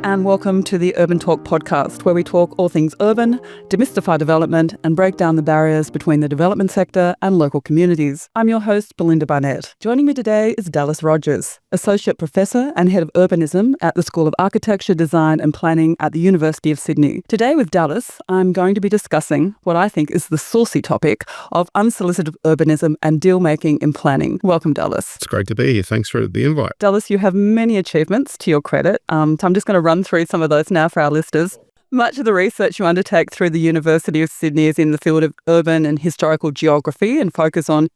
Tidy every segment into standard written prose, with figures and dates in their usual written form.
and welcome to the UrbanTalk Podcast, where we talk all things urban, demystify development, and break down the barriers between the development sector and local communities. I'm your host, Belinda Barnett. Joining me today is Dallas Rogers, Associate Professor and Head of Urbanism at the School of Architecture, Design and Planning at the University of Sydney. Today with Dallas, I'm going to be discussing what I think is the saucy topic of unsolicited urbanism and deal-making in planning. Welcome, Dallas. It's great to be here. Thanks for the invite. Dallas, you have many achievements to your credit. So I'm just going to run through some of those now for our listeners. Much of the research you undertake through the University of Sydney is in the field of urban and historical geography and focuses on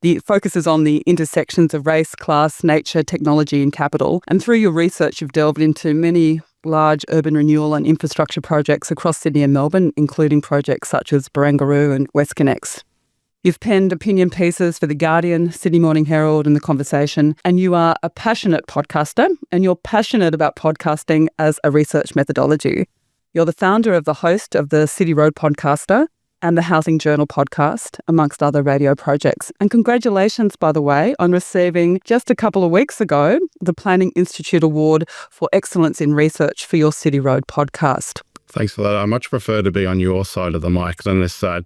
the intersections of race, class, nature, technology and capital. And through your research, you've delved into many large urban renewal and infrastructure projects across Sydney and Melbourne, including projects such as Barangaroo and WestConnex. You've penned opinion pieces for The Guardian, Sydney Morning Herald and The Conversation, and you are a passionate podcaster, and you're passionate about podcasting as a research methodology. You're the founder of the host of the City Road Podcaster and the Housing Journal podcast, amongst other radio projects. And congratulations, by the way, on receiving just a couple of weeks ago the Planning Institute Award for Excellence in Research for your City Road podcast. Thanks for that. I much prefer to be on your side of the mic than this side.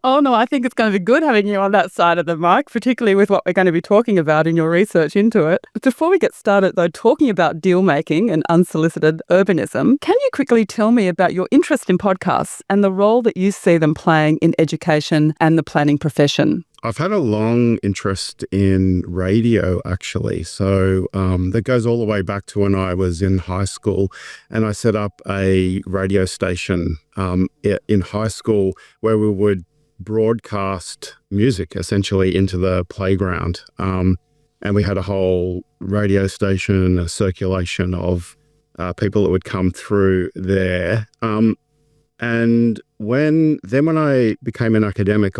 Oh, no, I think it's going to be good having you on that side of the mic, particularly with what we're going to be talking about in your research into it. But before we get started, though, talking about deal-making and unsolicited urbanism, can you quickly tell me about your interest in podcasts and the role that you see them playing in education and the planning profession? I've had a long interest in radio, actually. So that goes all the way back to when I was in high school, and I set up a radio station in high school where we would broadcast music essentially into the playground. And we had a whole radio station, a circulation of people that would come through there. And when I became an academic,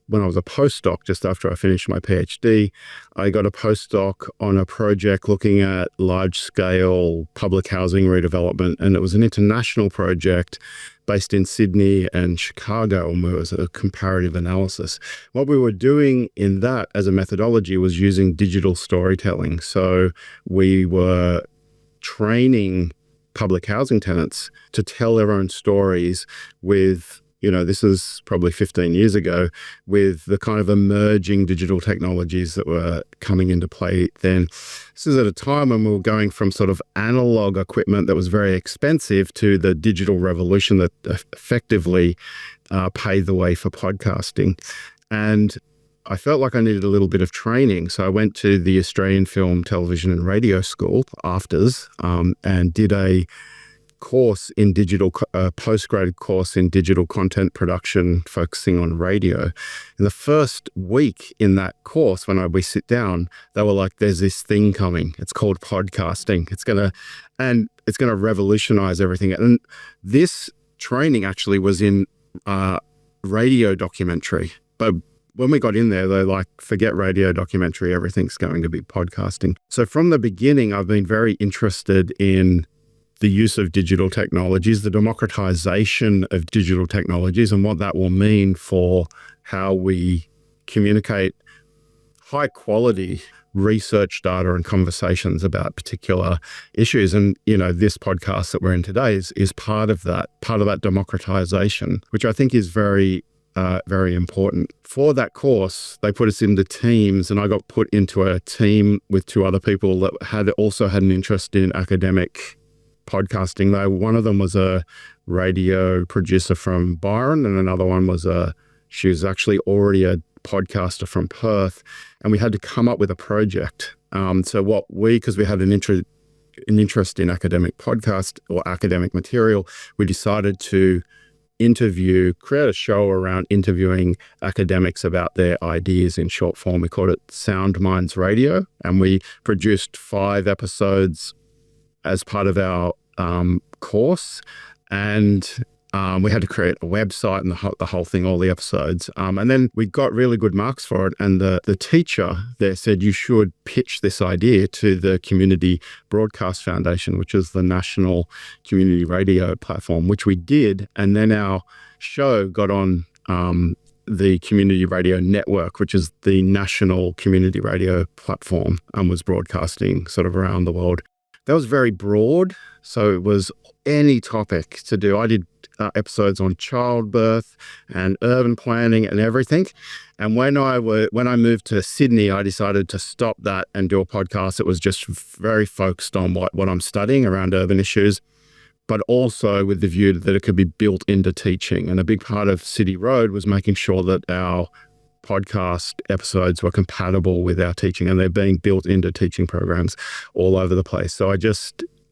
when I was a postdoc, just after I finished my PhD, I got a postdoc on a project looking at large-scale public housing redevelopment, and it was an international project based in Sydney and Chicago, and it was a comparative analysis. What we were doing in that as a methodology was using digital storytelling. So we were training public housing tenants to tell their own stories with, this is probably 15 years ago, with the kind of emerging digital technologies that were coming into play then. This is at a time when we were going from sort of analog equipment that was very expensive to the digital revolution that effectively paved the way for podcasting. And I felt like I needed a little bit of training. So I went to the Australian Film, Television and Radio School, AFTRS, and did a course in postgraduate course in digital content production, focusing on radio. In the first week in that course, when we sit down, they were like, "There's this thing coming. It's called podcasting. It's gonna revolutionize everything." And this training actually was in radio documentary, but when we got in there, they're like, "Forget radio documentary. Everything's going to be podcasting." So from the beginning, I've been very interested in the use of digital technologies, the democratization of digital technologies, and what that will mean for how we communicate high quality research data and conversations about particular issues. And, this podcast that we're in today is part of that democratization, which I think is very, very important. For that course, they put us into teams, and I got put into a team with two other people that also had an interest in academic podcasting. One of them was a radio producer from Byron, and another one she was actually already a podcaster from Perth, and we had to come up with a project. Because we had an interest in academic podcast or academic material, we decided to create a show around interviewing academics about their ideas in short form. We called it Sound Minds Radio, and we produced 5 episodes as part of our course, and we had to create a website and the whole thing, all the episodes. And then we got really good marks for it, and the teacher there said, "You should pitch this idea to the Community Broadcast Foundation," which is the national community radio platform, which we did. And then our show got on the Community Radio Network, which is the national community radio platform, and was broadcasting sort of around the world. that was very broad. So it was any topic to do. I did episodes on childbirth and urban planning and everything. And when I moved to Sydney, I decided to stop that and do a podcast that was just very focused on what I'm studying around urban issues, but also with the view that it could be built into teaching. And a big part of City Road was making sure that our podcast episodes were compatible with our teaching, and they're being built into teaching programs all over the place. So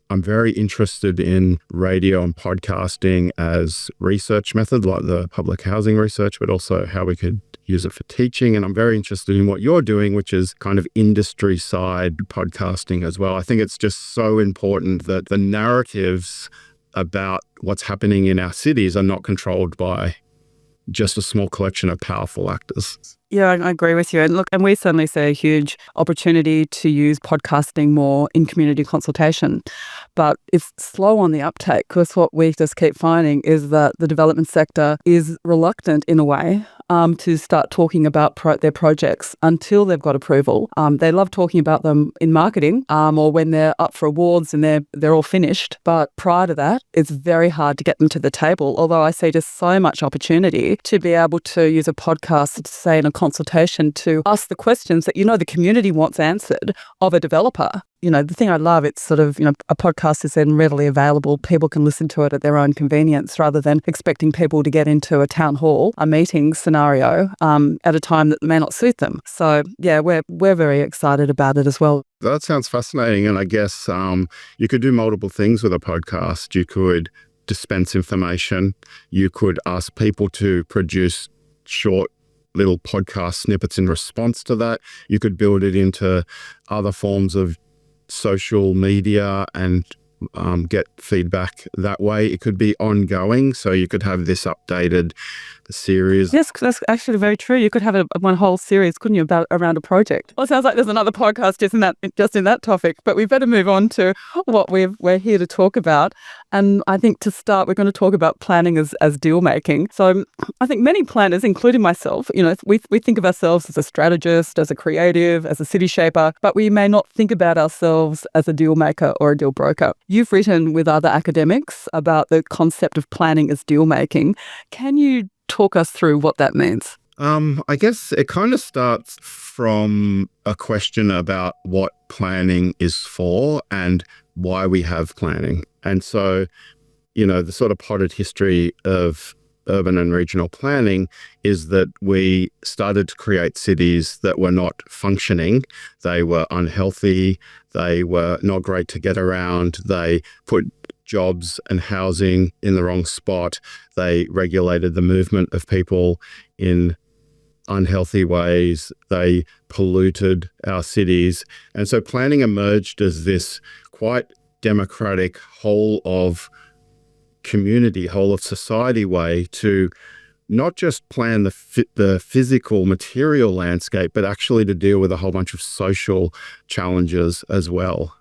I'm very interested in radio and podcasting as research method, like the public housing research, but also how we could use it for teaching. And I'm very interested in what you're doing, which is kind of industry side podcasting as well. I think it's just so important that the narratives about what's happening in our cities are not controlled by just a small collection of powerful actors. Yeah, I agree with you. And look, and we certainly see a huge opportunity to use podcasting more in community consultation. But it's slow on the uptake, because what we just keep finding is that the development sector is reluctant in a way to start talking about their projects until they've got approval. They love talking about them in marketing or when they're up for awards and they're all finished. But prior to that, it's very hard to get them to the table. Although I see just so much opportunity to be able to use a podcast, say in a consultation, to ask the questions that the community wants answered of a developer. The thing I love, it's sort of, a podcast is then readily available. People can listen to it at their own convenience rather than expecting people to get into a town hall, a meeting scenario at a time that may not suit them. So, yeah, we're very excited about it as well. That sounds fascinating. And I guess you could do multiple things with a podcast. You could dispense information. You could ask people to produce short little podcast snippets in response to that. You could build it into other forms of social media and get feedback that way. It could be ongoing, so you could have this updated series. Yes, that's actually very true. You could have one whole series, couldn't you, around a project? Well, it sounds like there's another podcast just in that topic, but we better move on to what we're here to talk about. And I think to start, we're going to talk about planning as deal making. So I think many planners, including myself, we think of ourselves as a strategist, as a creative, as a city shaper, but we may not think about ourselves as a deal maker or a deal broker. You've written with other academics about the concept of planning as deal making. Can you talk us through what that means? I guess it kind of starts from a question about what planning is for and why we have planning. And so, the sort of potted history of urban and regional planning is that we started to create cities that were not functioning. They were unhealthy. They were not great to get around. They put jobs and housing in the wrong spot. They regulated the movement of people in unhealthy ways. They polluted our cities. And so planning emerged as this quite democratic whole of community, whole of society way to not just plan the physical material landscape, but actually to deal with a whole bunch of social challenges as well.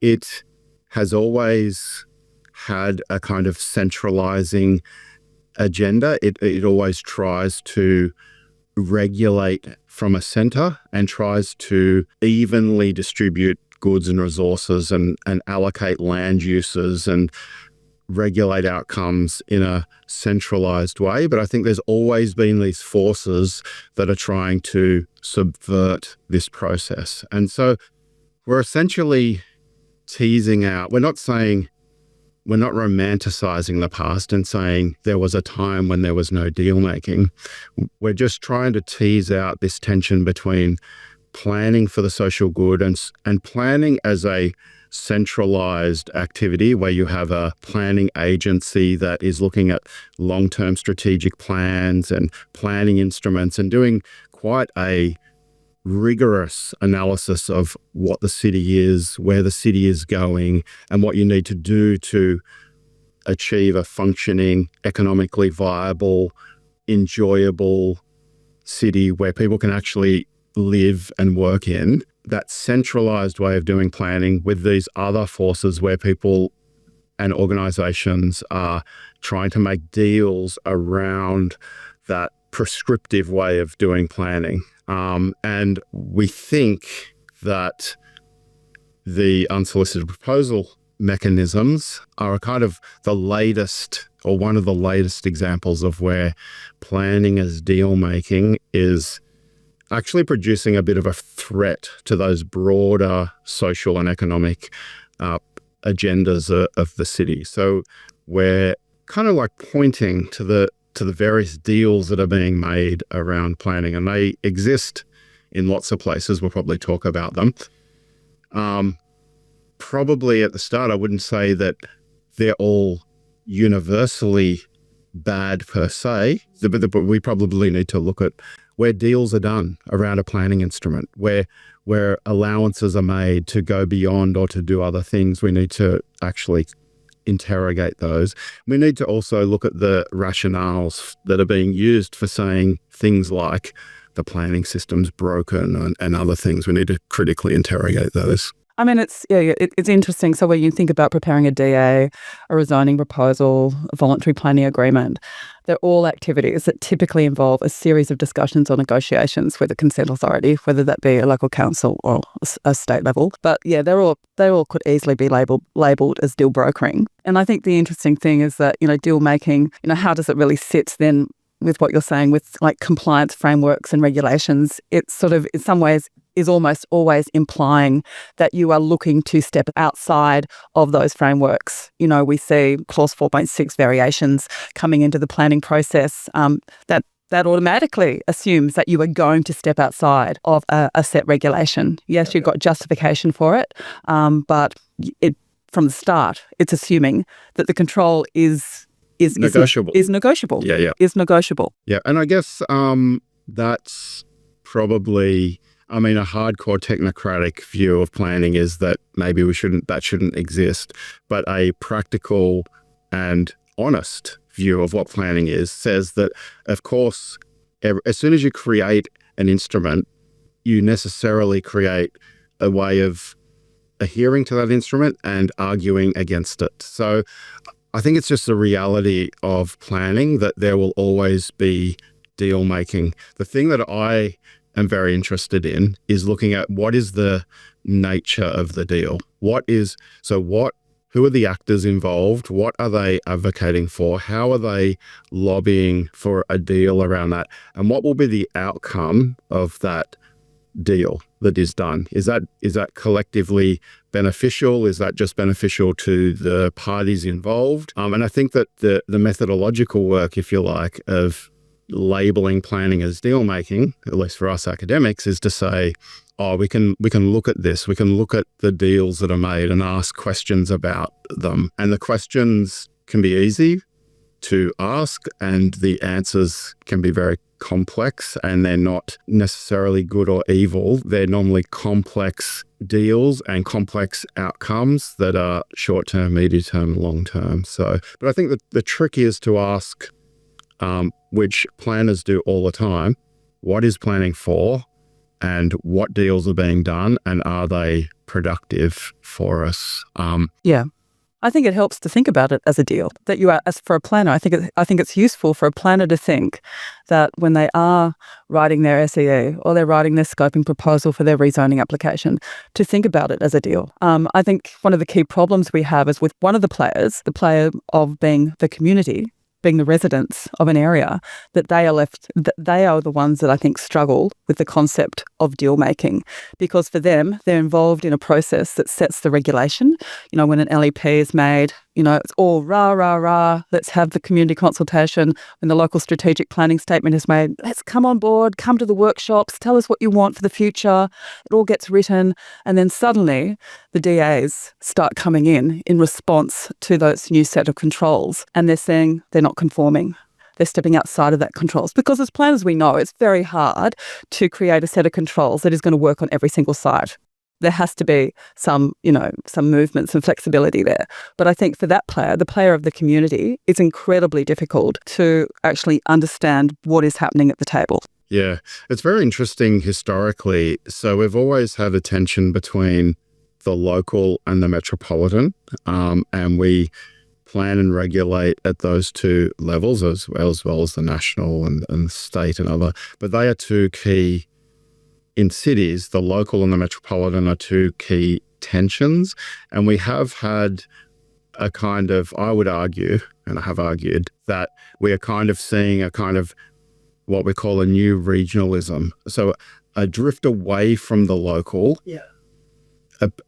It has always had a kind of centralizing agenda. It always tries to regulate from a center and tries to evenly distribute goods and resources and allocate land uses and regulate outcomes in a centralized way. But I think there's always been these forces that are trying to subvert this process. And so we're essentially teasing out, we're not romanticizing the past and saying there was a time when there was no deal making. We're just trying to tease out this tension between planning for the social good and planning as a centralized activity where you have a planning agency that is looking at long-term strategic plans and planning instruments and doing quite a rigorous analysis of what the city is, where the city is going, and what you need to do to achieve a functioning, economically viable, enjoyable city where people can actually live and work in. That centralized way of doing planning with these other forces where people and organizations are trying to make deals around that prescriptive way of doing planning. And we think that the unsolicited proposal mechanisms are kind of the latest, or one of the latest examples of where planning as deal making is actually producing a bit of a threat to those broader social and economic agendas of the city. So we're kind of like pointing to the various deals that are being made around planning, and they exist in lots of places. We'll probably talk about them. Probably at the start, I wouldn't say that they're all universally bad per se, but we probably need to look at where deals are done around a planning instrument, where allowances are made to go beyond or to do other things. We need to actually interrogate those. We need to also look at the rationales that are being used for saying things like the planning system's broken and other things. We need to critically interrogate those. I mean, it's interesting. So when you think about preparing a DA, a rezoning proposal, a voluntary planning agreement, they're all activities that typically involve a series of discussions or negotiations with a consent authority, whether that be a local council or a state level. But yeah, they all could easily be labelled as deal brokering. And I think the interesting thing is that, deal making, how does it really sit then with what you're saying with like compliance frameworks and regulations? It's sort of in some ways is almost always implying that you are looking to step outside of those frameworks. We see Clause 4.6 variations coming into the planning process that automatically assumes that you are going to step outside of a set regulation. Yes, you've got justification for it, but from the start, it's assuming that the control is negotiable. Is negotiable. Yeah. Is negotiable. Yeah, and I guess that's probably, a hardcore technocratic view of planning is that maybe that shouldn't exist. But a practical and honest view of what planning is says that, of course, as soon as you create an instrument, you necessarily create a way of adhering to that instrument and arguing against it. So I think it's just the reality of planning that there will always be deal making. The thing that I am very interested in is looking at what is the nature of the deal. Who are the actors involved? What are they advocating for? How are they lobbying for a deal around that? And what will be the outcome of that deal that is done? Is that collectively beneficial? Is that just beneficial to the parties involved? And I think that the methodological work, if you like, of labeling planning as deal making, at least for us academics, is to say, we can look at this. We can look at the deals that are made and ask questions about them. And the questions can be easy to ask, and the answers can be very complex, and they're not necessarily good or evil. They're normally complex deals and complex outcomes that are short-term, medium-term, long-term. But I think that the trick is to ask, which planners do all the time, what is planning for, and what deals are being done, and are they productive for us? I think it helps to think about it as a deal. That you are, as for a planner, I think it's useful for a planner to think that when they are writing their SEE or they're writing their scoping proposal for their rezoning application, to think about it as a deal. I think one of the key problems we have is with one of the player of being the community, being the residents of an area, that they are the ones that I think struggle with the concept of deal making, because for them, they're involved in a process that sets the regulation. When an LEP is made, it's all rah, rah, rah, let's have the community consultation. When the local strategic planning statement is made, let's come on board, come to the workshops, tell us what you want for the future. It all gets written. And then suddenly the DAs start coming in response to those new set of controls. And they're saying they're not conforming. They're stepping outside of that controls. Because as planners, we know it's very hard to create a set of controls that is going to work on every single site. There has to be some movement, some flexibility there. But I think for that player, the player of the community, it's incredibly difficult to actually understand what is happening at the table. Yeah, it's very interesting historically. So we've always had a tension between the local and the metropolitan, and we plan and regulate at those two levels as well as the national and state and other. But they are two key in cities, the local and the metropolitan are two key tensions. And we have had a kind of, I would argue, and I have argued, that we are kind of seeing a kind of what we call a new regionalism. So a drift away from the local. Yeah.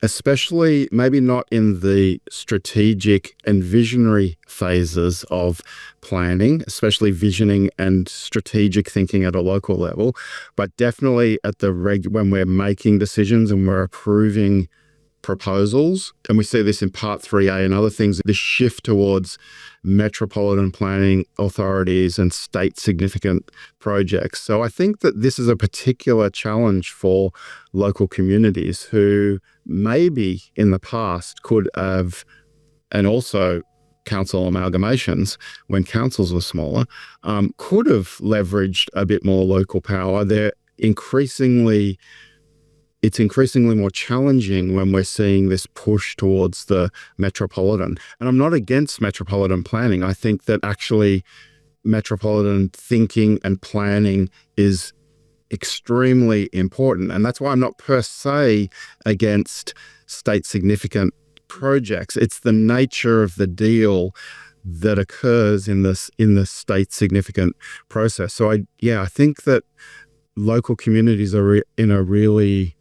Especially maybe not in the strategic and visionary phases of planning, especially visioning and strategic thinking at a local level, but definitely at the when we're making decisions and we're approving proposals. And we see this in Part 3A and other things, this shift towards metropolitan planning authorities and state significant projects. So I think that this is a particular challenge for local communities who maybe in the past could have, and also council amalgamations when councils were smaller, could have leveraged a bit more local power. It's increasingly more challenging when we're seeing this push towards the metropolitan. And I'm not against metropolitan planning. I think that actually metropolitan thinking and planning is extremely important. And that's why I'm not per se against state significant projects. It's the nature of the deal that occurs in the state significant process. So I think that local communities are in a really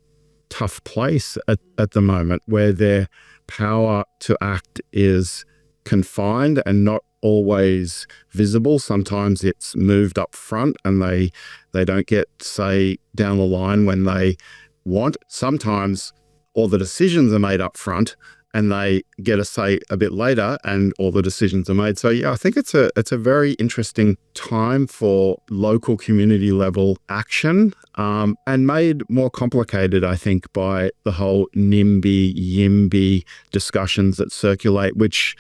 tough place at the moment, where their power to act is confined and not always visible. Sometimes it's moved up front and they don't get say down the line when they want. Sometimes all the decisions are made up front and they get a say a bit later and all the decisions are made. So I think it's a very interesting time for local community level action, and made more complicated, I think, by the whole NIMBY, YIMBY discussions that circulate, which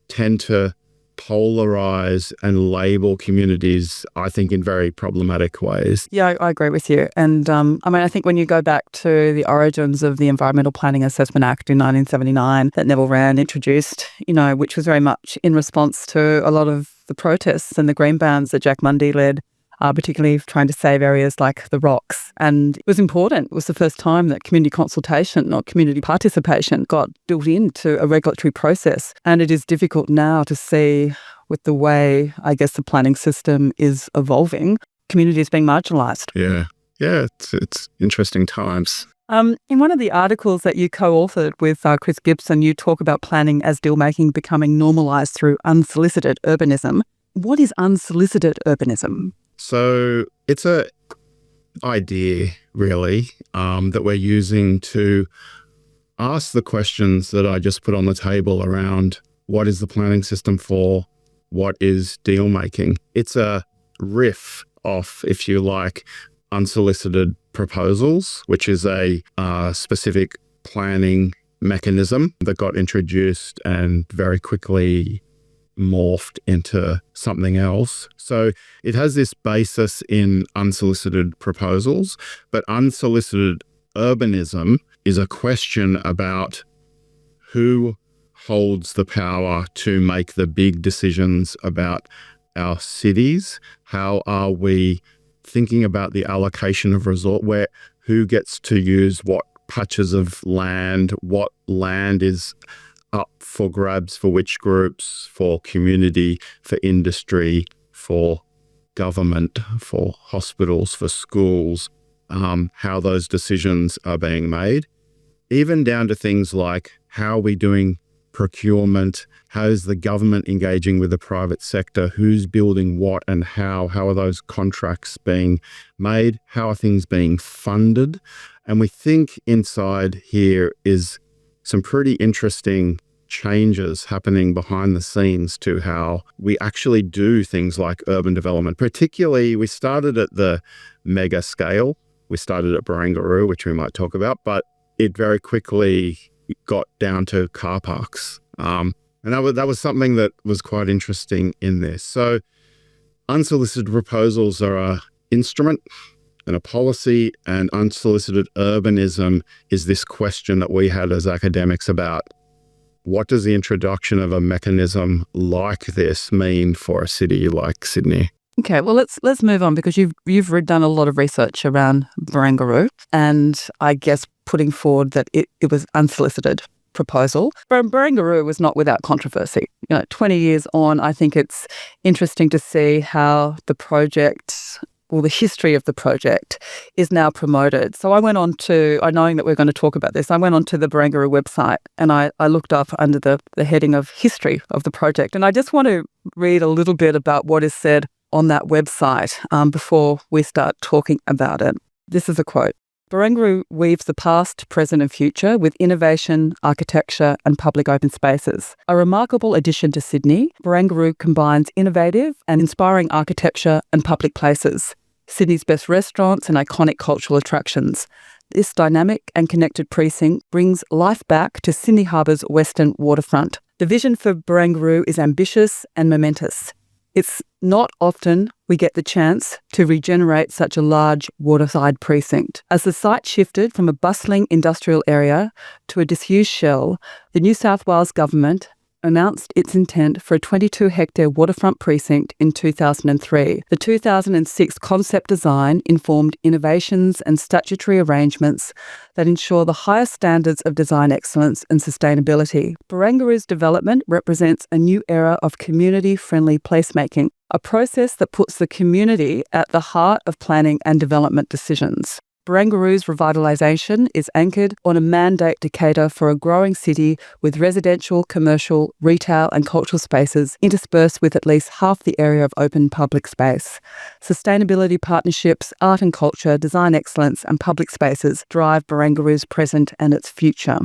tend to polarize and label communities, I think, in very problematic ways. Yeah, I agree with you. And I think when you go back to the origins of the Environmental Planning Assessment Act in 1979 that Neville Wran introduced, which was very much in response to a lot of the protests and the green bans that Jack Mundey led, particularly trying to save areas like the rocks. And it was important. It was the first time that community consultation or community participation got built into a regulatory process. And it is difficult now to see, with the way, I guess, the planning system is evolving, communities being marginalised. Yeah, it's interesting times. In one of the articles that you co-authored with Chris Gibson, you talk about planning as deal-making becoming normalised through unsolicited urbanism. What is unsolicited urbanism? So it's an idea, really, that we're using to ask the questions that I just put on the table around what is the planning system for, what is deal making. It's a riff off, if you like, unsolicited proposals, which is a specific planning mechanism that got introduced and very quickly morphed into something else. So it has this basis in unsolicited proposals, but unsolicited urbanism is a question about who holds the power to make the big decisions about our cities. How are we thinking about the allocation of resort, who gets to use what patches of land, what land is up for grabs for which groups, for community, for industry, for government, for hospitals, for schools, how those decisions are being made, even down to things like how are we doing procurement, how is the government engaging with the private sector, who's building what and how are those contracts being made, how are things being funded. And we think inside here is some pretty interesting changes happening behind the scenes to how we actually do things like urban development. Particularly, we started at the mega scale. We started at Barangaroo, which we might talk about, but it very quickly got down to car parks. And that was something that was quite interesting in this. So unsolicited proposals are an instrument and a policy, and unsolicited urbanism is this question that we had as academics about what does the introduction of a mechanism like this mean for a city like Sydney? Okay, well let's move on, because you've done a lot of research around Barangaroo, and I guess putting forward that it was unsolicited proposal. But Barangaroo was not without controversy. 20 years on, I think it's interesting to see how the project, or the history of the project, is now promoted. So I went on to, knowing that we're going to talk about this, I went on to the Barangaroo website and I looked up under the heading of history of the project. And I just want to read a little bit about what is said on that website before we start talking about it. This is a quote. Barangaroo weaves the past, present and future with innovation, architecture and public open spaces. A remarkable addition to Sydney, Barangaroo combines innovative and inspiring architecture and public places, Sydney's best restaurants and iconic cultural attractions. This dynamic and connected precinct brings life back to Sydney Harbour's western waterfront. The vision for Barangaroo is ambitious and momentous. It's not often we get the chance to regenerate such a large waterside precinct. As the site shifted from a bustling industrial area to a disused shell, the New South Wales government announced its intent for a 22-hectare waterfront precinct in 2003. The 2006 concept design informed innovations and statutory arrangements that ensure the highest standards of design excellence and sustainability. Barangaroo's development represents a new era of community-friendly placemaking, a process that puts the community at the heart of planning and development decisions. Barangaroo's revitalisation is anchored on a mandate to cater for a growing city with residential, commercial, retail and cultural spaces interspersed with at least half the area of open public space. Sustainability partnerships, art and culture, design excellence and public spaces drive Barangaroo's present and its future.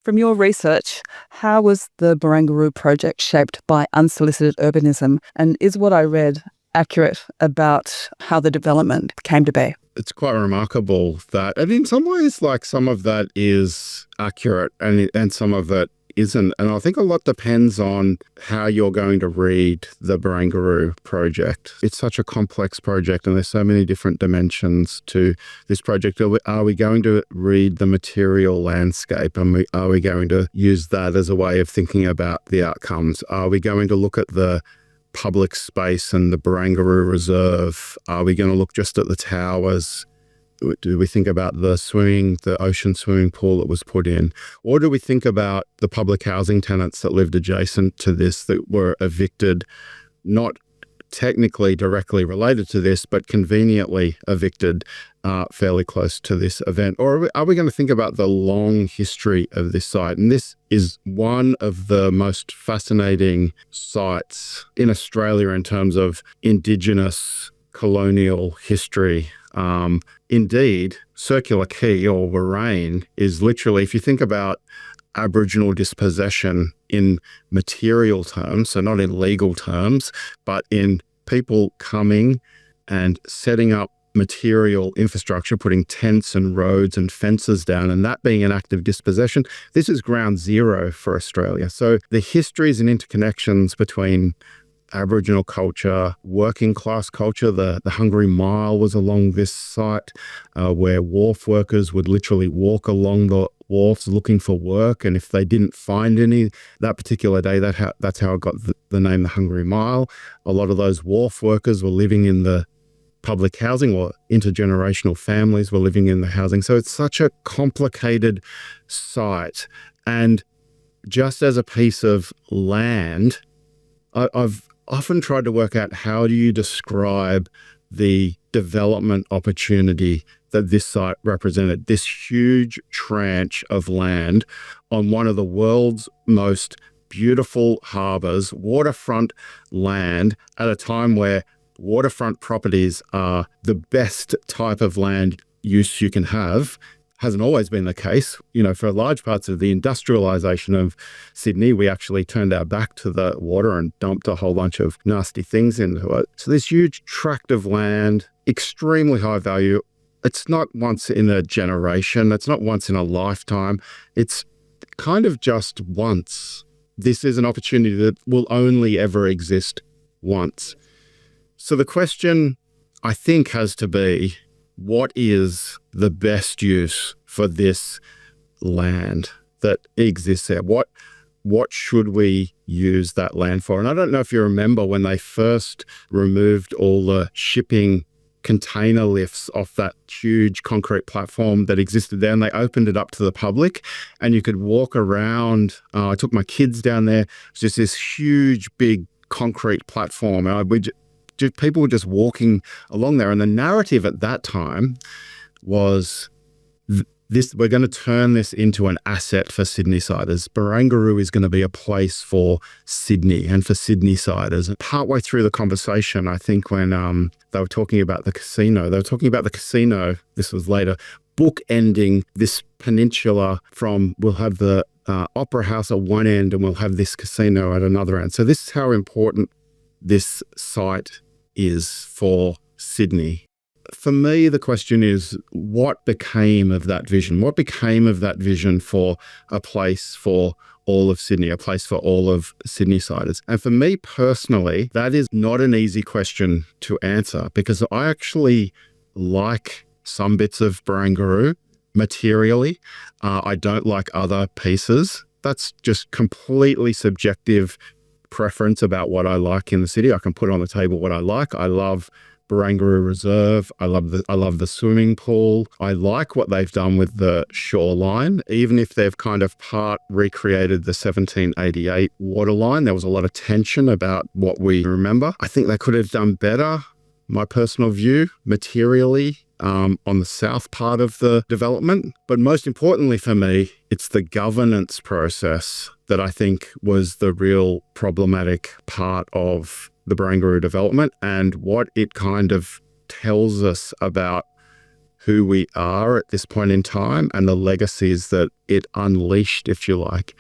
From your research, how was the Barangaroo project shaped by unsolicited urbanism, and is what I read accurate about how the development came to be? It's quite remarkable that, and in some ways, like, some of that is accurate and some of that isn't. And I think a lot depends on how you're going to read the Barangaroo project. It's such a complex project and there's so many different dimensions to this project. Are we going to read the material landscape, and are we going to use that as a way of thinking about the outcomes? Are we going to look at the public space and the Barangaroo Reserve? Are we going to look just at the towers? Do we think about the ocean swimming pool that was put in? Or do we think about the public housing tenants that lived adjacent to this that were evicted, not technically directly related to this, but conveniently evicted fairly close to this event? Or are we going to think about the long history of this site? And this is one of the most fascinating sites in Australia in terms of Indigenous colonial history. Indeed, Circular Quay or Warrain is literally, if you think about Aboriginal dispossession in material terms, so not in legal terms, but in people coming and setting up material infrastructure, putting tents and roads and fences down, and that being an act of dispossession, this is ground zero for Australia. So the histories and interconnections between Aboriginal culture, working class culture, the Hungry Mile was along this site where wharf workers would literally walk along the wharfs looking for work, and if they didn't find any that particular day, that's how it got the name the Hungry Mile. A lot of those wharf workers were living in the public housing, or intergenerational families were living in the housing. So it's such a complicated site. And just as a piece of land, I've often tried to work out, how do you describe the development opportunity that this site represented? This huge tranche of land on one of the world's most beautiful harbours, waterfront land, at a time where waterfront properties are the best type of land use you can have. Hasn't always been the case. For large parts of the industrialisation of Sydney, we actually turned our back to the water and dumped a whole bunch of nasty things into it. So this huge tract of land, extremely high value. It's not once in a generation. It's not once in a lifetime. It's kind of just once. This is an opportunity that will only ever exist once. So the question, I think, has to be, what is the best use for this land that exists there? what should we use that land for? And I don't know if you remember when they first removed all the shipping container lifts off that huge concrete platform that existed there, and they opened it up to the public, and you could walk around. I took my kids down there. It's just this huge, big concrete platform. People were just walking along there, and the narrative at that time was we're going to turn this into an asset for Sydney-siders. Barangaroo is going to be a place for Sydney and for Sydney-siders. And partway through the conversation, I think when they were talking about the casino, this was later, bookending this peninsula from, we'll have the Opera House at one end and we'll have this casino at another end. So this is how important this site is for Sydney. For me, the question is, what became of that vision? What became of that vision for a place for all of Sydney, a place for all of Sydney-siders? And for me personally, that is not an easy question to answer, because I actually like some bits of Barangaroo materially. I don't like other pieces. That's just completely subjective preference about what I like in the city. I can put on the table what I like. I love Barangaroo Reserve. I love the swimming pool. I like what they've done with the shoreline, even if they've kind of part recreated the 1788 waterline. There was a lot of tension about what we remember. I think they could have done better, my personal view, materially, on the south part of the development. But most importantly for me, it's the governance process that I think was the real problematic part of the Barangaroo development, and what it kind of tells us about who we are at this point in time and the legacies that it unleashed, if you like.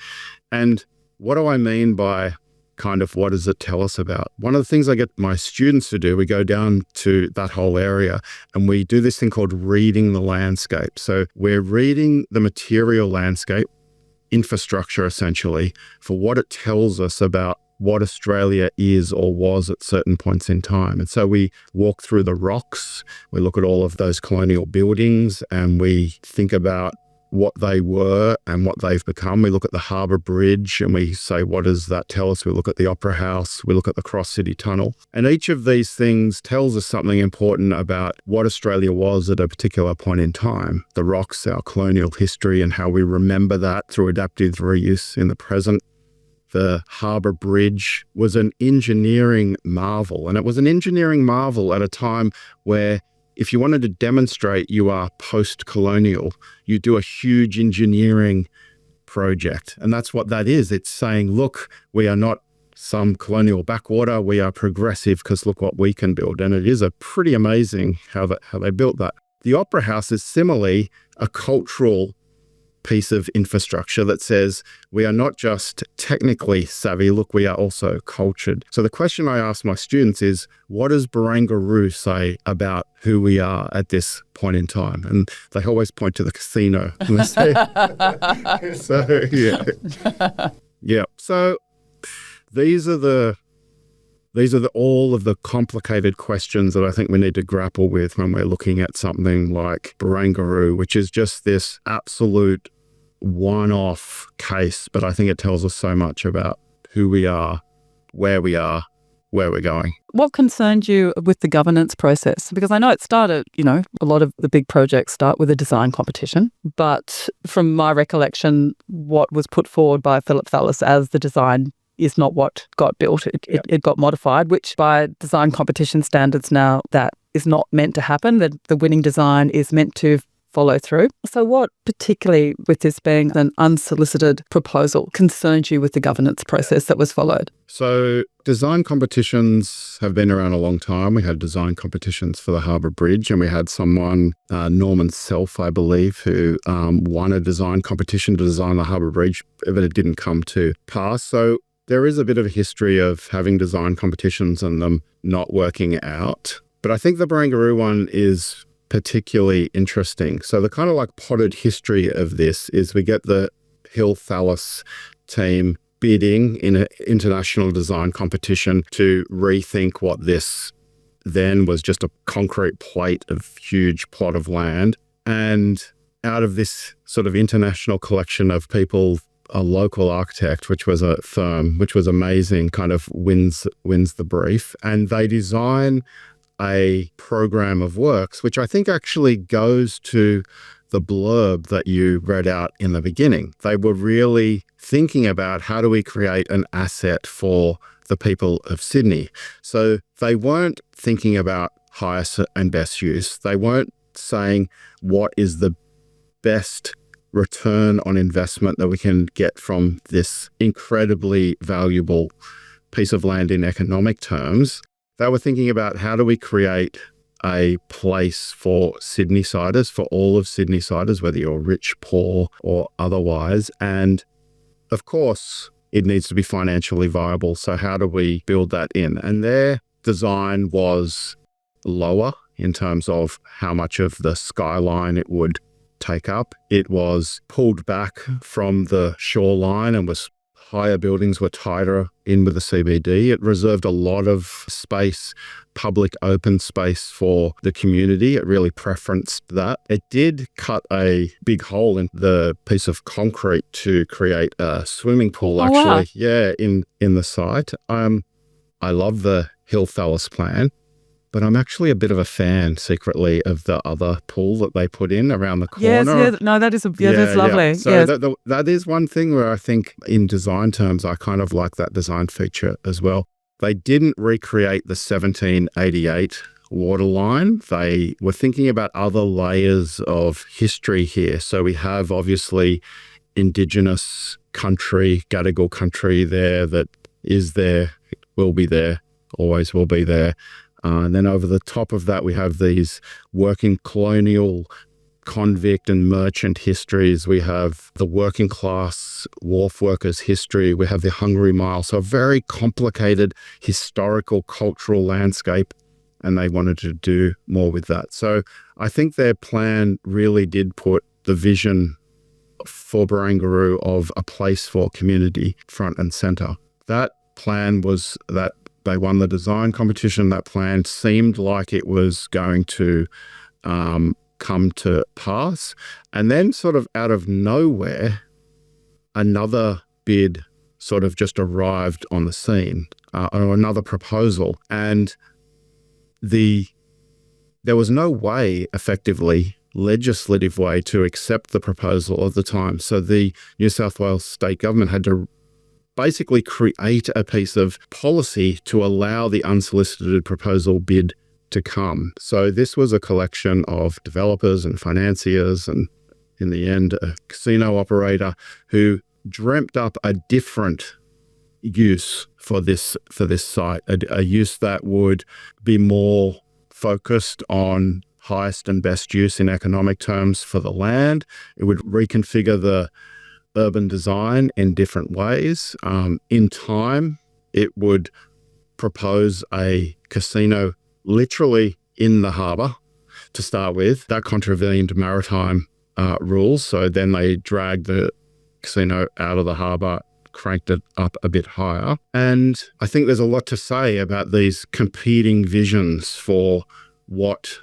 And what do I mean by kind of what does it tell us about? One of the things I get my students to do, we go down to that whole area and we do this thing called reading the landscape. So we're reading the material landscape, infrastructure essentially, for what it tells us about what Australia is or was at certain points in time. And so we walk through the rocks, we look at all of those colonial buildings, and we think about what they were and what they've become. We look at the Harbour Bridge and we say, what does that tell us? We look at the Opera House, we look at the Cross City Tunnel. And each of these things tells us something important about what Australia was at a particular point in time. The rocks, our colonial history, and how we remember that through adaptive reuse in the present. The Harbour Bridge was an engineering marvel, and it was an engineering marvel at a time where if you wanted to demonstrate you are post-colonial, you do a huge engineering project. And that's what that is. It's saying, look, we are not some colonial backwater, we are progressive because look what we can build. And it is a pretty amazing how they built that. The Opera House is similarly a cultural piece of infrastructure that says we are not just technically savvy, look, we are also cultured. So the question I ask my students is, what does Barangaroo say about who we are at this point in time? And they always point to the casino. And they say, yeah. So these are all of the complicated questions that I think we need to grapple with when we're looking at something like Barangaroo, which is just this absolute one-off case, but I think it tells us so much about who we are, where we're going. What concerned you with the governance process? Because I know it started, a lot of the big projects start with a design competition, but from my recollection, what was put forward by Philip Thallis as the design is not what got built. It got modified, which by design competition standards now, that is not meant to happen. The winning design is meant to follow through. So what, particularly with this being an unsolicited proposal, concerns you with the governance process that was followed? So design competitions have been around a long time. We had design competitions for the Harbour Bridge, and we had someone, Norman Self, I believe, who won a design competition to design the Harbour Bridge, but it didn't come to pass. So there is a bit of a history of having design competitions and them not working out. But I think the Barangaroo one is particularly interesting. So the kind of like potted history of this is we get the Hill Thallis team bidding in an international design competition to rethink what this then was just a concrete plate of huge plot of land. And out of this sort of international collection of people, a local architect, which was a firm, which was amazing, kind of wins the brief. And they design a program of works, which I think actually goes to the blurb that you read out in the beginning. They were really thinking about how do we create an asset for the people of Sydney. So they weren't thinking about highest and best use. They weren't saying what is the best return on investment that we can get from this incredibly valuable piece of land in economic terms. They were thinking about how do we create a place for Sydney-siders, for all of Sydney-siders, whether you're rich, poor, or otherwise. And of course, it needs to be financially viable. So how do we build that in? And their design was lower in terms of how much of the skyline it would take up. It was pulled back from the shoreline and was higher buildings were tighter in with the CBD. It reserved a lot of space, public open space for the community. It really preferenced that. It did cut a big hole in the piece of concrete to create a swimming pool, actually. Wow. Yeah, in the site. I love the Hill Thales plan, but I'm actually a bit of a fan secretly of the other pool that they put in around the corner. Yes, yeah, no, that's lovely. Yeah. So yes. that is one thing where I think in design terms, I kind of like that design feature as well. They didn't recreate the 1788 waterline. They were thinking about other layers of history here. So we have obviously Indigenous country, Gadigal country there that is there, will be there, always will be there. And then over the top of that, we have these working colonial, convict and merchant histories. We have the working class wharf workers history. We have the Hungry Mile. So a very complicated historical, cultural landscape. And they wanted to do more with that. So I think their plan really did put the vision for Barangaroo of a place for community front and center. That plan was that they won the design competition. That plan seemed like it was going to come to pass. And then sort of out of nowhere, another bid sort of just arrived on the scene, or another proposal. And there was no way, effectively, legislative way to accept the proposal at the time. So the New South Wales state government had to basically create a piece of policy to allow the unsolicited proposal bid to come. So this was a collection of developers and financiers and, in the end, a casino operator who dreamt up a different use for this site, a use that would be more focused on highest and best use in economic terms for the land. It would reconfigure the urban design in different ways. In time, it would propose a casino literally in the harbour to start with. That contravened maritime rules. So then they dragged the casino out of the harbour, cranked it up a bit higher. And I think there's a lot to say about these competing visions for what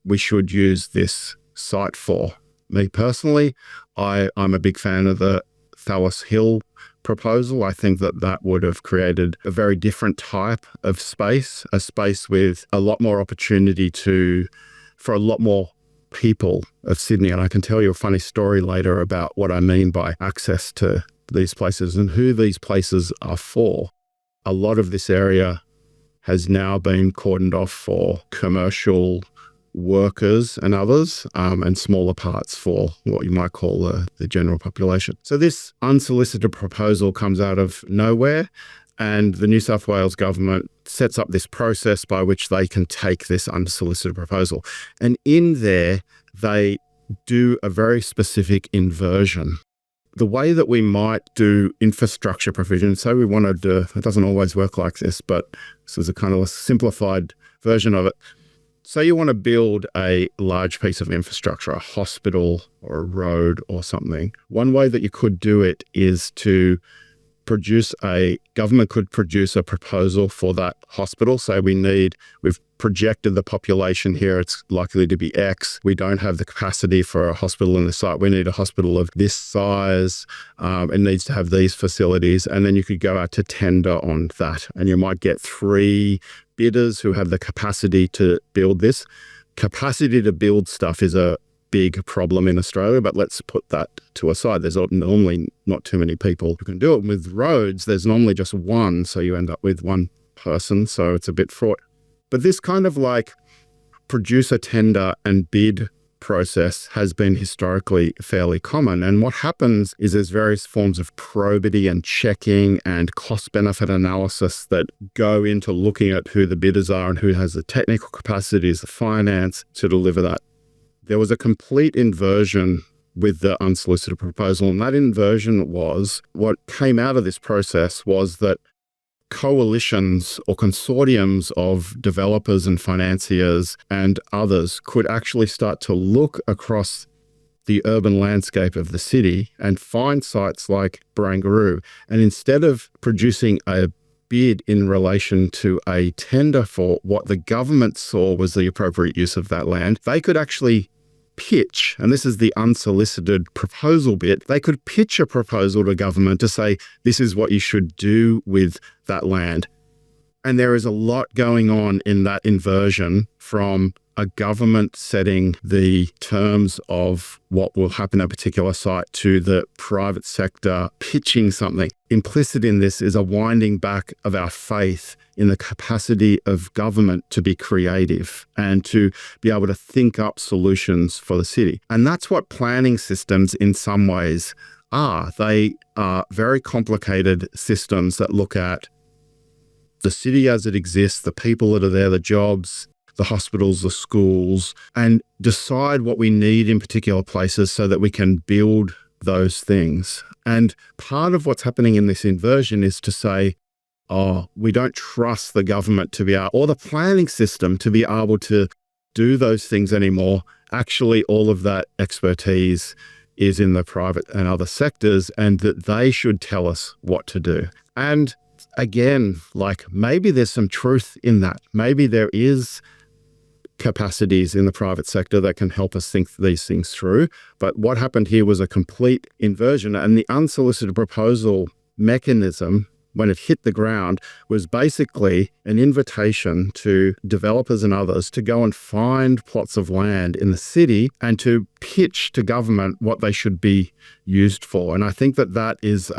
we should use this site for. Me personally, I'm a big fan of the Thales Hill proposal. I think that would have created a very different type of space, a space with a lot more opportunity for a lot more people of Sydney. And I can tell you a funny story later about what I mean by access to these places and who these places are for. A lot of this area has now been cordoned off for commercial workers and others, and smaller parts for what you might call the general population. So this unsolicited proposal comes out of nowhere, and the New South Wales government sets up this process by which they can take this unsolicited proposal. And in there, they do a very specific inversion. The way that we might do infrastructure provision, so we want to do, it doesn't always work like this, but this is a kind of a simplified version of it. So you want to build a large piece of infrastructure, a hospital or a road or something. One way that you could do it is to government could produce a proposal for that hospital. Say we've projected the population here, it's likely to be X. We don't have the capacity for a hospital in the site. We need a hospital of this size. It needs to have these facilities. And then you could go out to tender on that. And you might get 3 bidders who have the capacity to build this. Capacity to build stuff is a big problem in Australia, but let's put that to a side. There's normally not too many people who can do it. With roads, there's normally just one, so you end up with one person, so it's a bit fraught. But this kind of like producer tender and bid process has been historically fairly common. And what happens is there's various forms of probity and checking and cost-benefit analysis that go into looking at who the bidders are and who has the technical capacities, the finance to deliver that. There was a complete inversion with the unsolicited proposal, and that inversion was, what came out of this process was that coalitions or consortiums of developers and financiers and others could actually start to look across the urban landscape of the city and find sites like Barangaroo. And instead of producing a bid in relation to a tender for what the government saw was the appropriate use of that land, they could actually pitch, and this is the unsolicited proposal bit, they could pitch a proposal to government to say, this is what you should do with that land. And there is a lot going on in that inversion from a government setting the terms of what will happen at a particular site to the private sector pitching something. Implicit in this is a winding back of our faith in the capacity of government to be creative and to be able to think up solutions for the city. And that's what planning systems in some ways are. They are very complicated systems that look at the city as it exists, the people that are there, the jobs, the hospitals, the schools, and decide what we need in particular places so that we can build those things. And part of what's happening in this inversion is to say, we don't trust the government to be able, or the planning system to be able to do those things anymore. Actually, all of that expertise is in the private and other sectors, and that they should tell us what to do. And again, like maybe there's some truth in that. Maybe there is capacities in the private sector that can help us think these things through. But what happened here was a complete inversion, and the unsolicited proposal mechanism, when it hit the ground, was basically an invitation to developers and others to go and find plots of land in the city and to pitch to government what they should be used for. And I think that that is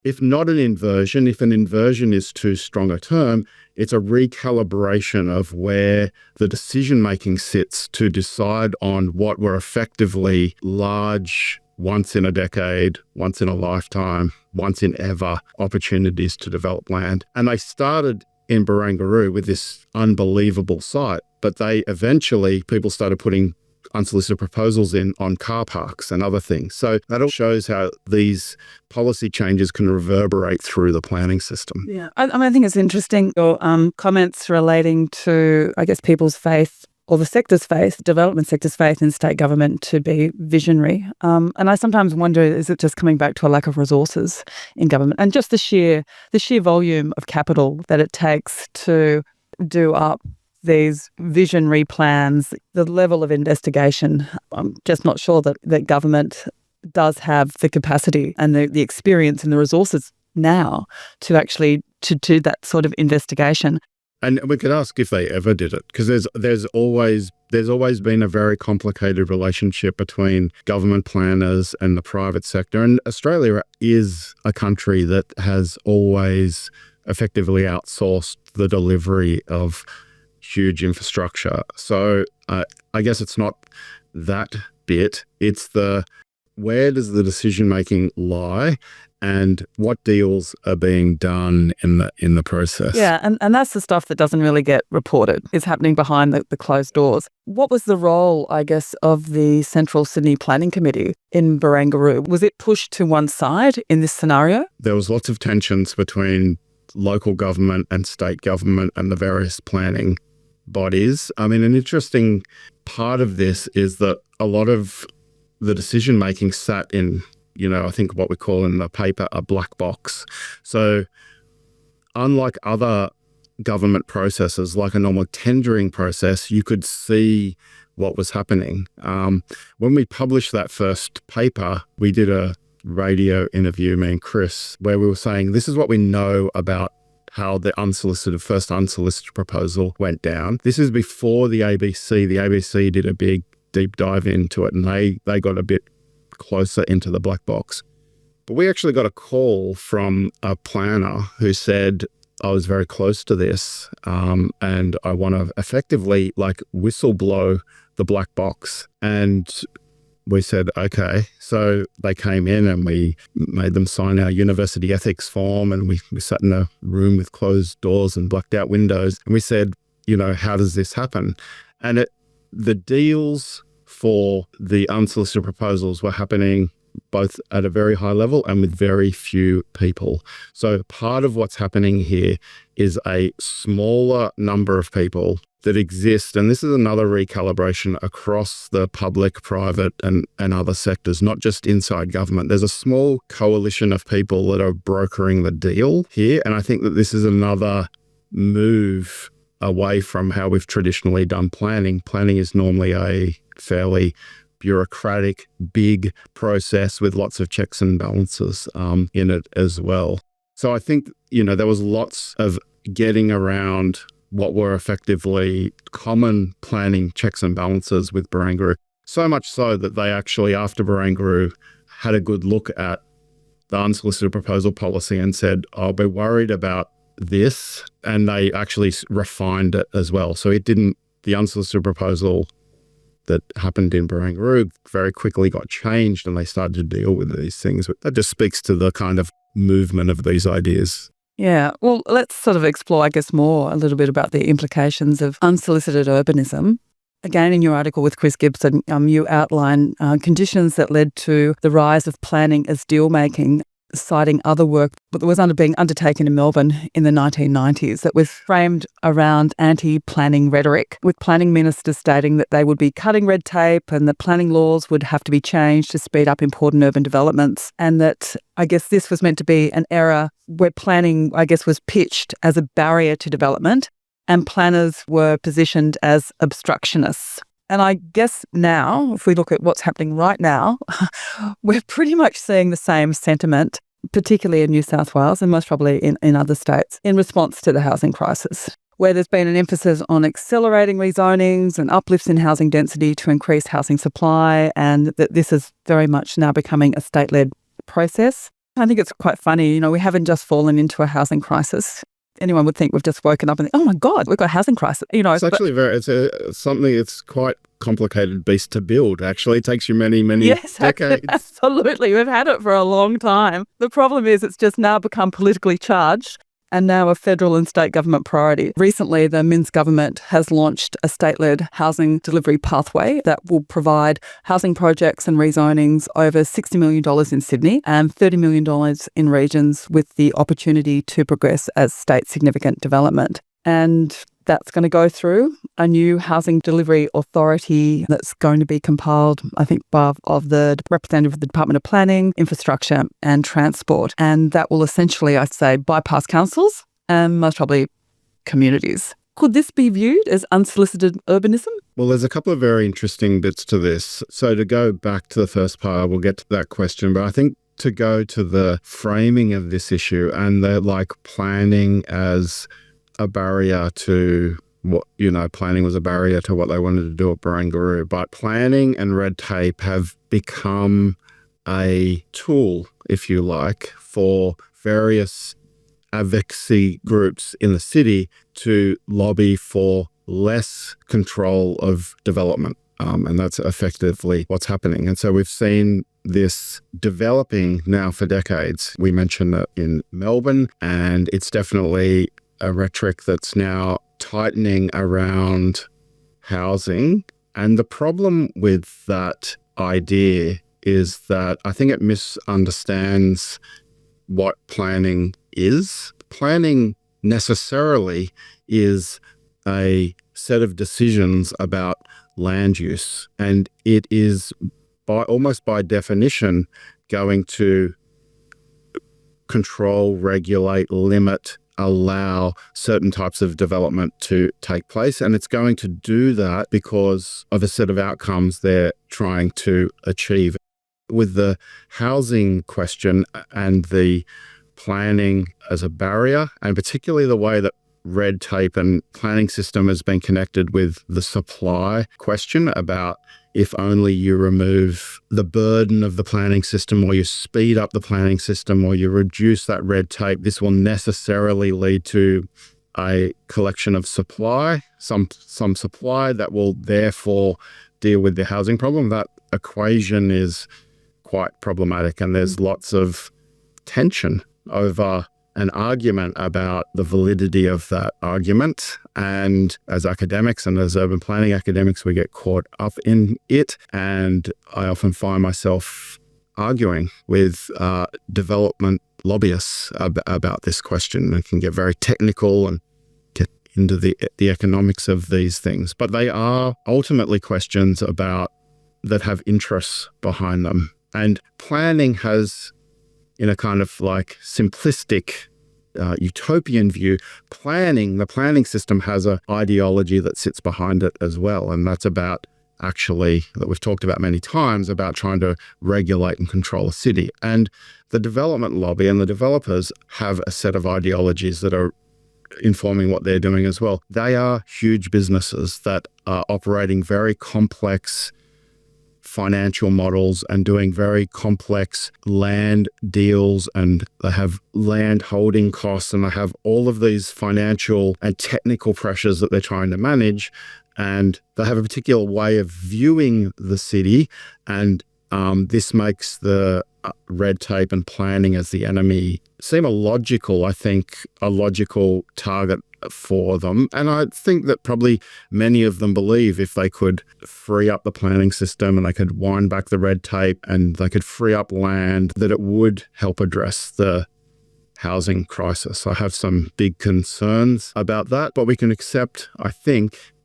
if not an inversion, if an inversion is too strong a term, it's a recalibration of where the decision-making sits to decide on what were effectively large, once in a decade, once in a lifetime, once in ever opportunities to develop land. And they started in Barangaroo with this unbelievable site, but people started putting unsolicited proposals in on car parks and other things. So that all shows how these policy changes can reverberate through the planning system. Yeah, I think it's interesting, your comments relating to, I guess, people's faith or the sector's faith, development sector's faith in state government to be visionary. And I sometimes wonder, is it just coming back to a lack of resources in government and just the sheer volume of capital that it takes to do up these visionary plans, the level of investigation. I'm just not sure that government does have the capacity and the experience and the resources now to actually to do that sort of investigation. And we could ask if they ever did it, because there's always been a very complicated relationship between government planners and the private sector. And Australia is a country that has always effectively outsourced the delivery of huge infrastructure. So I guess it's not that bit. It's where does the decision-making lie and what deals are being done in the process. Yeah, and that's the stuff that doesn't really get reported. It's happening behind the closed doors. What was the role, I guess, of the Central Sydney Planning Committee in Barangaroo? Was it pushed to one side in this scenario? There was lots of tensions between local government and state government and the various planning bodies. I mean, an interesting part of this is that a lot of the decision-making sat in I think what we call in the paper a black box. So unlike other government processes, like a normal tendering process, you could see what was happening. When we published that first paper, we did a radio interview, me and Chris, where we were saying, this is what we know about how the first unsolicited proposal went down. This is before the ABC. The ABC did a big deep dive into it, and they got a bit closer into the black box. But we actually got a call from a planner who said, I was very close to this, and I want to effectively whistle blow the black box. And we said, okay. So they came in and we made them sign our university ethics form, and we sat in a room with closed doors and blacked out windows. And we said, how does this happen? And the deals for the unsolicited proposals were happening both at a very high level and with very few people. So part of what's happening here is a smaller number of people that exist, and this is another recalibration across the public, private, and other sectors, not just inside government. There's a small coalition of people that are brokering the deal here, and I think that this is another move away from how we've traditionally done planning. Planning is normally a fairly bureaucratic, big process with lots of checks and balances in it as well. So I think, there was lots of getting around what were effectively common planning checks and balances with Barangaroo. So much so that they actually, after Barangaroo, had a good look at the unsolicited proposal policy and said, I'll be worried about this. And they actually refined it as well. So the unsolicited proposal that happened in Barangaroo very quickly got changed, and they started to deal with these things. That just speaks to the kind of movement of these ideas. Yeah, well, let's sort of explore, a little bit about the implications of unsolicited urbanism. Again, in your article with Chris Gibson, you outline conditions that led to the rise of planning as deal-making, citing other work that was being undertaken in Melbourne in the 1990s that was framed around anti-planning rhetoric, with planning ministers stating that they would be cutting red tape and that planning laws would have to be changed to speed up important urban developments, and that this was meant to be an era where planning, was pitched as a barrier to development and planners were positioned as obstructionists. And I guess now, if we look at what's happening right now, we're pretty much seeing the same sentiment, particularly in New South Wales and most probably in other states, in response to the housing crisis, where there's been an emphasis on accelerating rezonings and uplifts in housing density to increase housing supply, and that this is very much now becoming a state-led process. I think it's quite funny, we haven't just fallen into a housing crisis. Anyone would think we've just woken up and think, oh my God, we've got a housing crisis. It's actually something that's quite complicated beast to build. Actually, it takes you many decades. Absolutely. We've had it for a long time. The problem is it's just now become politically charged and now a federal and state government priority. Recently, the Minns government has launched a state-led housing delivery pathway that will provide housing projects and rezonings over $60 million in Sydney and $30 million in regions, with the opportunity to progress as state significant development. And that's going to go through a new housing delivery authority that's going to be compiled, I think, of the representative of the Department of Planning, Infrastructure and Transport. And that will essentially, I'd say, bypass councils and most probably communities. Could this be viewed as unsolicited urbanism? Well, there's a couple of very interesting bits to this. So to go back to the first part, we'll get to that question, but I think to go to the framing of this issue and the planning as a barrier to what, planning was a barrier to what they wanted to do at Barangaroo. But planning and red tape have become a tool, if you like, for various advocacy groups in the city to lobby for less control of development. And that's effectively what's happening. And so we've seen this developing now for decades. We mentioned that in Melbourne, and it's definitely a rhetoric that's now tightening around housing. And the problem with that idea is that I think it misunderstands what planning is. Planning necessarily is a set of decisions about land use, and it is almost by definition going to control, regulate, limit, allow certain types of development to take place. And it's going to do that because of a set of outcomes they're trying to achieve. With the housing question and the planning as a barrier, and particularly the way that red tape and planning system has been connected with the supply question about if only you remove the burden of the planning system or you speed up the planning system or you reduce that red tape, this will necessarily lead to a collection of supply, some supply that will therefore deal with the housing problem. That equation is quite problematic, and there's lots of tension over an argument about the validity of that argument. And as academics and as urban planning academics, we get caught up in it. And I often find myself arguing with development lobbyists about this question. It can get very technical and get into the economics of these things. But they are ultimately questions about that have interests behind them. And planning has, in a kind of like simplistic utopian view, the planning system has an ideology that sits behind it as well. And that's about actually, that we've talked about many times, about trying to regulate and control a city. And the development lobby and the developers have a set of ideologies that are informing what they're doing as well. They are huge businesses that are operating very complex financial models and doing very complex land deals, and they have land holding costs, and they have all of these financial and technical pressures that they're trying to manage, and they have a particular way of viewing the city, and this makes the red tape and planning as the enemy seem a logical target for them. And I think that probably many of them believe if they could free up the planning system and they could wind back the red tape and they could free up land, that it would help address the housing crisis. I have some big concerns about that, but we can accept, I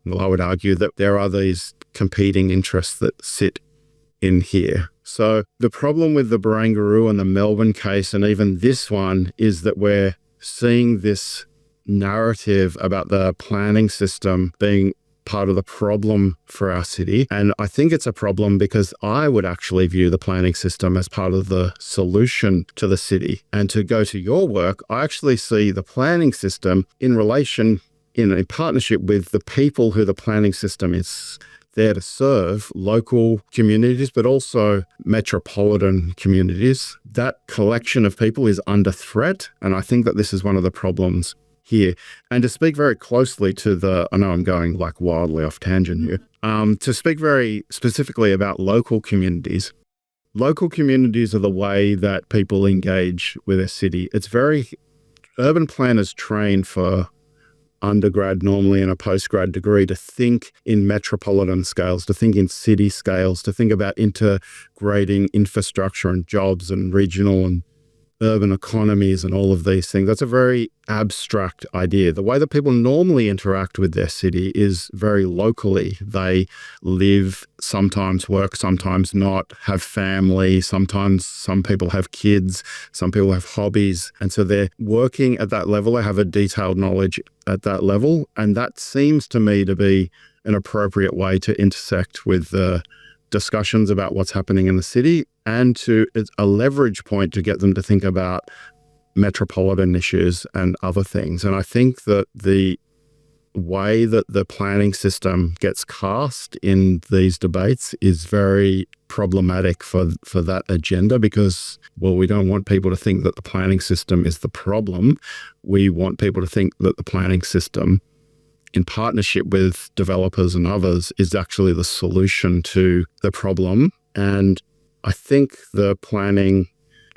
would argue that there are these competing interests that sit in here. So the problem with the Barangaroo and the Melbourne case, and even this one, is that we're seeing this narrative about the planning system being part of the problem for our city. And I think it's a problem because I would actually view the planning system as part of the solution to the city. And to go to your work, I actually see the planning system in partnership with the people who the planning system is there to serve, local communities, but also metropolitan communities. That collection of people is under threat. And I think that this is one of the problems here. And to speak very closely to I know I'm going like wildly off tangent here, to speak very specifically about local communities. Local communities are the way that people engage with a city. Urban planners train for undergrad normally and a postgrad degree to think in metropolitan scales, to think in city scales, to think about integrating infrastructure and jobs and regional and urban economies and all of these things. That's a very abstract idea. The way that people normally interact with their city is very locally. They live, sometimes work, sometimes not, have family, sometimes some people have kids, some people have hobbies. And so they're working at that level. They have a detailed knowledge at that level. And that seems to me to be an appropriate way to intersect with the discussions about what's happening in the city, and it's a leverage point to get them to think about metropolitan issues and other things. And I think that the way that the planning system gets cast in these debates is very problematic for that agenda, because, well, we don't want people to think that the planning system is the problem. We want people to think that the planning system, in partnership with developers and others, is actually the solution to the problem. And I think the planning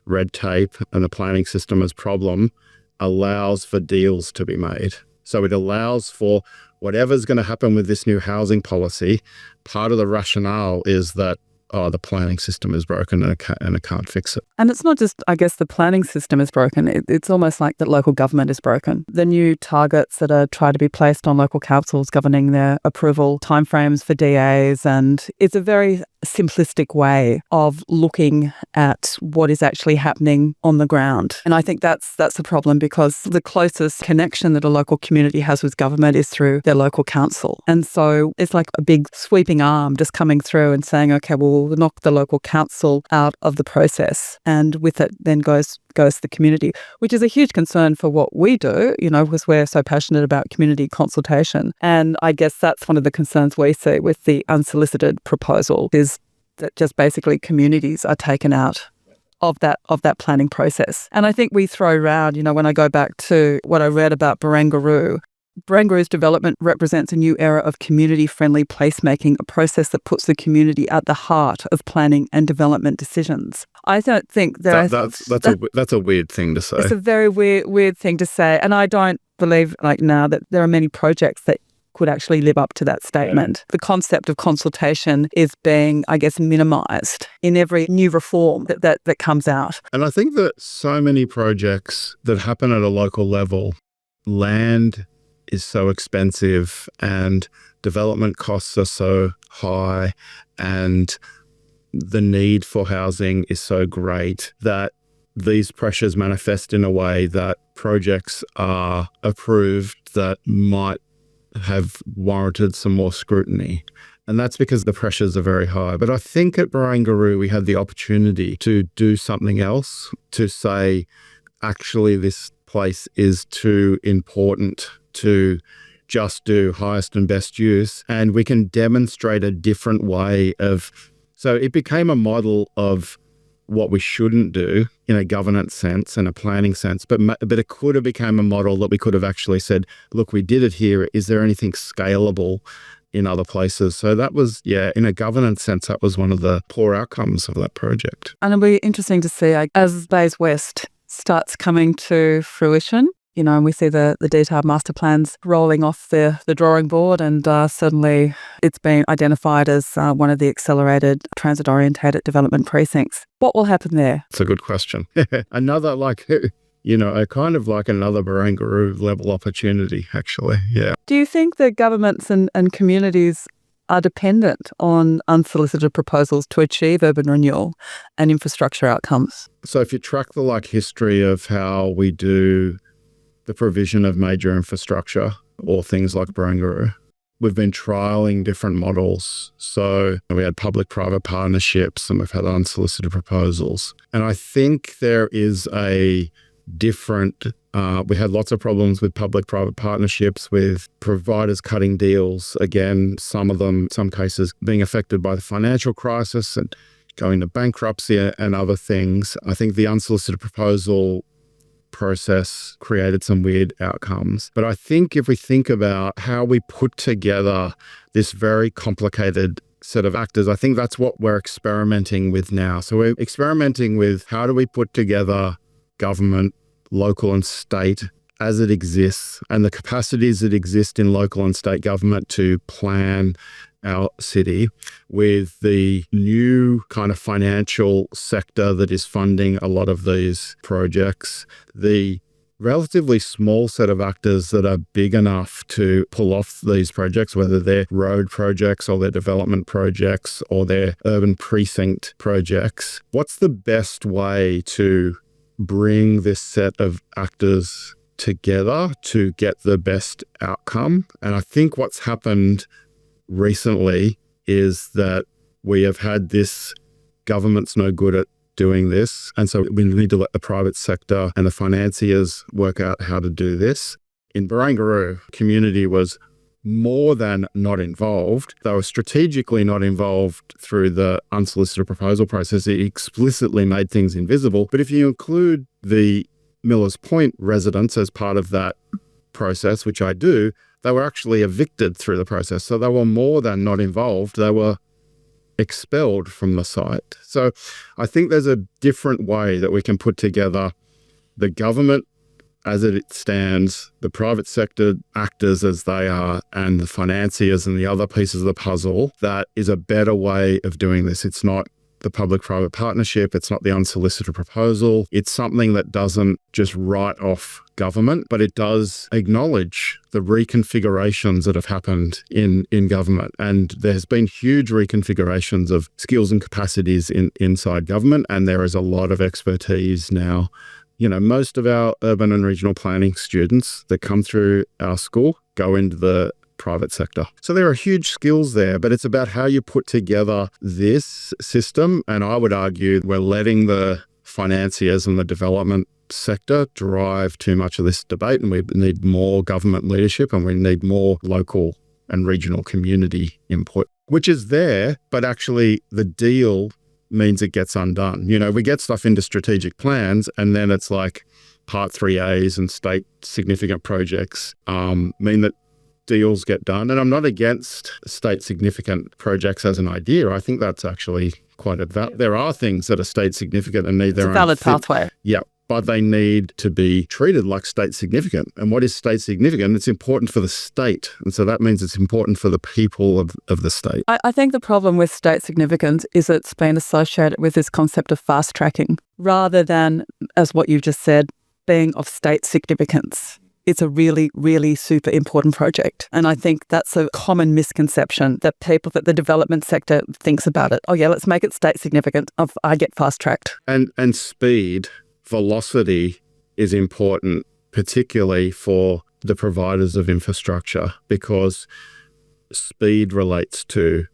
red tape and the planning system as problem allows for deals to be made. So it allows for whatever's going to happen with this new housing policy. Part of the rationale is that the planning system is broken and it can't fix it. And it's not just, I guess, the planning system is broken. It's almost like that local government is broken. The new targets that are trying to be placed on local councils governing their approval timeframes for DAs, and it's a very simplistic way of looking at what is actually happening on the ground. And I think that's a problem, because the closest connection that a local community has with government is through their local council. And so it's like a big sweeping arm just coming through and saying, okay, well, we'll knock the local council out of the process. And with it then goes the community, which is a huge concern for what we do, because we're so passionate about community consultation. And I guess that's one of the concerns we see with the unsolicited proposal, is that just basically communities are taken out of that planning process. And I think we throw around, when I go back to what I read about Barangaroo's development represents a new era of community-friendly placemaking, a process that puts the community at the heart of planning and development decisions. I don't think that's a weird thing to say. It's a very weird thing to say, and I don't believe now that there are many projects that could actually live up to that statement. Yeah. The concept of consultation is being, I guess, minimised in every new reform that comes out. And I think that so many projects that happen at a local level, land is so expensive and development costs are so high and the need for housing is so great that these pressures manifest in a way that projects are approved that might have warranted some more scrutiny. And that's because the pressures are very high. But I think at Barangaroo, we had the opportunity to do something else, to say, actually, this place is too important to just do highest and best use. And we can demonstrate a different way of, so it became a model of what we shouldn't do in a governance sense and a planning sense, but it could have become a model that we could have actually said, look, we did it here. Is there anything scalable in other places? So that was, in a governance sense, that was one of the poor outcomes of that project. And it'll be interesting to see as Bays West starts coming to fruition, and we see the detailed master plans rolling off the drawing board, and suddenly it's been identified as one of the accelerated transit-orientated development precincts. What will happen there? It's a good question. Another kind of like another Barangaroo level opportunity, actually. Yeah. Do you think that governments and communities are dependent on unsolicited proposals to achieve urban renewal and infrastructure outcomes? So if you track the history of how we do the provision of major infrastructure or things like Barangaroo, we've been trialling different models. So we had public-private partnerships and we've had unsolicited proposals. And I think there is a different, we had lots of problems with public-private partnerships, with providers cutting deals. Again, some of them, some cases being affected by the financial crisis and going to bankruptcy and other things. I think the unsolicited proposal process created some weird outcomes. But I think if we think about how we put together this very complicated set of actors, I think that's what we're experimenting with now. So we're experimenting with how do we put together government, local and state as it exists, and the capacities that exist in local and state government to plan our city, with the new kind of financial sector that is funding a lot of these projects, the relatively small set of actors that are big enough to pull off these projects, whether they're road projects or they're development projects or they're urban precinct projects. What's the best way to bring this set of actors together to get the best outcome? And I think what's happened recently is that we have had this government's no good at doing this. And so we need to let the private sector and the financiers work out how to do this. In Barangaroo, community was more than not involved. They were strategically not involved through the unsolicited proposal process. It explicitly made things invisible. But if you include the Millers Point residents as part of that process, which I do, they were actually evicted through the process. So they were more than not involved. They were expelled from the site. So I think there's a different way that we can put together the government as it stands, the private sector actors as they are, and the financiers and the other pieces of the puzzle. That is a better way of doing this. It's not the public-private partnership. It's not the unsolicited proposal. It's something that doesn't just write off government, but it does acknowledge the reconfigurations that have happened in government. And there's been huge reconfigurations of skills and capacities inside government, and there is a lot of expertise now. Most of our urban and regional planning students that come through our school go into the private sector. So there are huge skills there, but it's about how you put together this system. And I would argue we're letting the financiers and the development sector drive too much of this debate, and we need more government leadership, and we need more local and regional community input, which is there, but actually the deal means it gets undone. We get stuff into strategic plans, and then it's like Part 3As and state significant projects mean that deals get done. And I'm not against state significant projects as an idea. I think that's actually quite advanced. There are things that are state significant and need their own valid pathway. Yeah, but they need to be treated like state significant. And what is state significant? It's important for the state. And so that means it's important for the people of the state. I think the problem with state significance is it's been associated with this concept of fast tracking rather than, as what you've just said, being of state significance. It's a really, really super important project. And I think that's a common misconception that the development sector thinks about it. Oh yeah, let's make it state significant. I get fast tracked. And speed, velocity is important, particularly for the providers of infrastructure, because speed relates to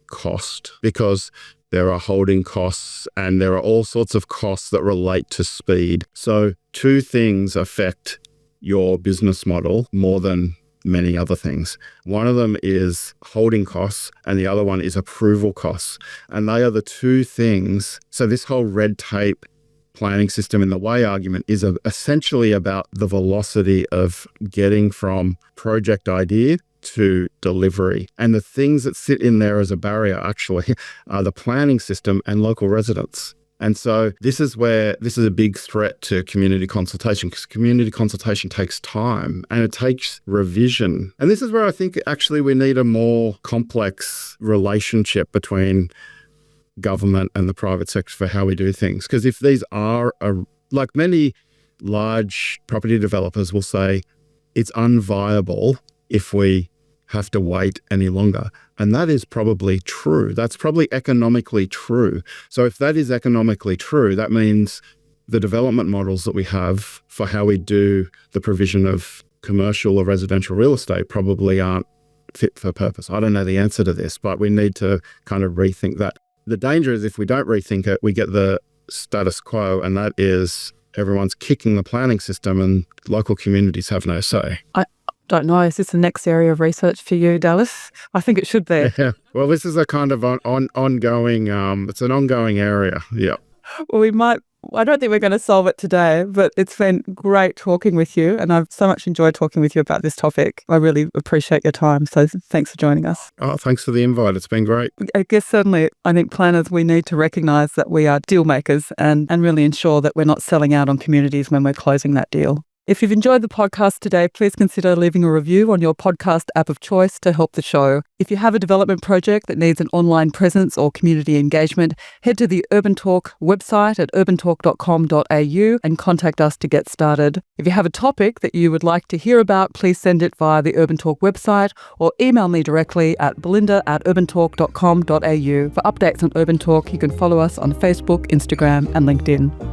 cost, because there are holding costs and there are all sorts of costs that relate to speed. So two things affect your business model more than many other things. One of them is holding costs and the other one is approval costs. And they are the two things. So this whole red tape planning system in the way argument is essentially about the velocity of getting from project idea to delivery. And the things that sit in there as a barrier actually are the planning system and local residents. And so this is a big threat to community consultation, because community consultation takes time and it takes revision. And this is where I think actually we need a more complex relationship between government and the private sector for how we do things. Because if these are, like many large property developers will say, it's unviable if we have to wait any longer. And that is probably true. That's probably economically true. So if that is economically true, that means the development models that we have for how we do the provision of commercial or residential real estate probably aren't fit for purpose. I don't know the answer to this, but we need to kind of rethink that. The danger is if we don't rethink it, we get the status quo, and that is everyone's kicking the planning system and local communities have no say. Don't know. Is this the next area of research for you, Dallas? I think it should be. Yeah. Well, this is a kind of ongoing, it's an ongoing area. Yeah. Well, I don't think we're going to solve it today, but it's been great talking with you. And I've so much enjoyed talking with you about this topic. I really appreciate your time. So thanks for joining us. Oh, thanks for the invite. It's been great. I guess certainly, I think planners, we need to recognise that we are deal makers and really ensure that we're not selling out on communities when we're closing that deal. If you've enjoyed the podcast today, please consider leaving a review on your podcast app of choice to help the show. If you have a development project that needs an online presence or community engagement, head to the UrbanTalk website at urbantalk.com.au and contact us to get started. If you have a topic that you would like to hear about, please send it via the UrbanTalk website or email me directly at belinda@urbantalk.com.au. For updates on UrbanTalk, you can follow us on Facebook, Instagram and LinkedIn.